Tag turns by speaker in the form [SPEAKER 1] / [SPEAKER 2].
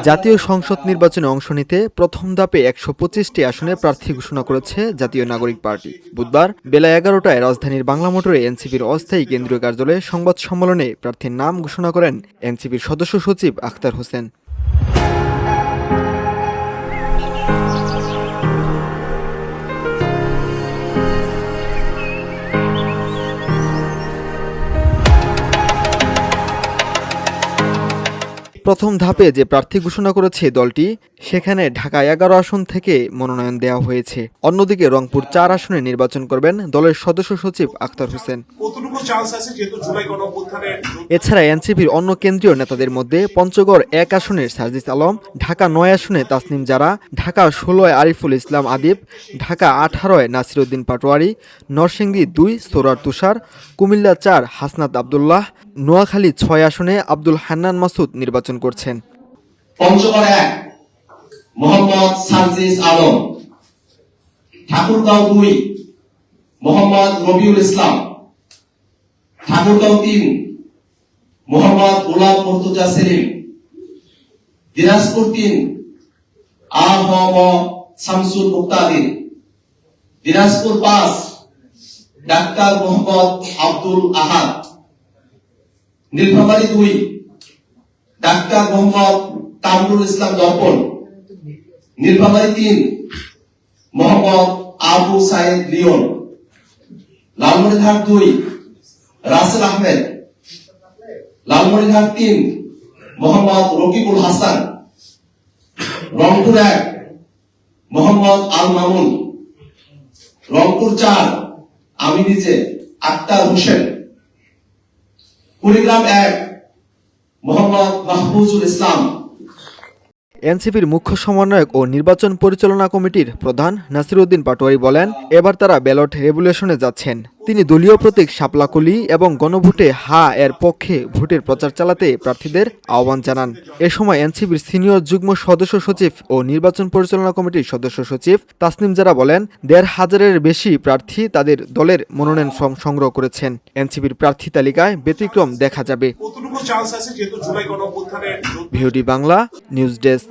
[SPEAKER 1] জাতীয় সংসদ নির্বাচনে অংশ নিতে প্রথম ধাপে ১২৫টি আসনে প্রার্থী ঘোষণা করেছে জাতীয় নাগরিক পার্টি। বুধবার বেলা ১১টায় রাজধানীর বাংলা মোটরে এনসিপির অস্থায়ী কেন্দ্রীয় কার্যালয়ে সংবাদ সম্মেলনে প্রার্থীর নাম ঘোষণা করেন এনসিপির সদস্য সচিব আখতার হোসেন। প্রথম ধাপে যে প্রার্থী ঘোষণা করেছে দলটি, সেখানে ঢাকা ১১ আসন থেকে মনোনয়ন দেওয়া হয়েছে। অন্যদিকে রংপুর ৪ আসনে নির্বাচন করবেন দলের সদস্য সচিব আখতার হোসেন। এছাড়া এনসিপির অন্য কেন্দ্রীয় নেতাদের মধ্যে পঞ্চগড় ১ আসনের সার্জিস আলম, ঢাকা ৯ আসনে তাসনিম জারা, ঢাকা ১৬ আরিফুল ইসলাম আদিব, ঢাকা ১৮ নাসিরউদ্দিন পাটোয়ারি, নরসিংদী ২ সৌরার তুষার, কুমিল্লা ৪ হাসনাত আবদুল্লাহ, নোয়াখালী ৬ আসনে আব্দুল হান্নান মাসুদ নির্বাচন করছেন।
[SPEAKER 2] পঞ্চগড় ১ মোহাম্মদ সার্জিস আলম, ঠাকুরগাঁও ২ মোহাম্মদ রবিউল ইসলাম, ঠাকুরগাঁও ৩ মোহাম্মদ গোলাম মুর্তজা সেলিম, দিনাজপুর ৩ আ.হ.ম শামসুল মুক্তাদির, দিনাজপুর ৫ ডাক্তার মোহাম্মদ আব্দুল আহাদ, নীলফামারী ২ ডাক্তার মোহাম্মদ কামরুল ইসলাম দর্পণ, নীলফামারী ৩ মোহাম্মদ আবু সাইদ লিওন, লালমনিরহাট ২ রাসেল আহমেদ, লালমনিরহাট ৩ মোহাম্মদ রকিবুল হাসান, রংপুর ১ মোহাম্মদ আল মামুন, রংপুর ৪ আমি নিজে আক্তার হোসেন, কুড়িগ্রাম ১ মোহাম্মদ মাহফুজুল ইসলাম।
[SPEAKER 1] এনসিপির মুখ্য সমন্বয়ক ও নির্বাচন পরিচালনা কমিটির প্রধান নাসিরউদ্দিন পাটোয়ারি বলেন, এবার তারা ব্যালট রেগুলেশনে যাচ্ছেন। তিনি দলীয় প্রতীক শাপলাকলি এবং গণভোটে হা এর পক্ষে ভোটের প্রচার চালাতে প্রার্থীদের আহ্বান জানান। এ সময় এনসিপির সিনিয়র যুগ্ম সদস্য সচিব ও নির্বাচন পরিচালনা কমিটির সদস্য সচিব তাসনিম জারা বলেন, ১৫০০-এর বেশি প্রার্থী তাদের দলের মনোনয়ন ফর্ম সংগ্রহ করেছেন। এনসিপির প্রার্থী তালিকায় ব্যতিক্রম দেখা যাবে। VOD Bangla news desk.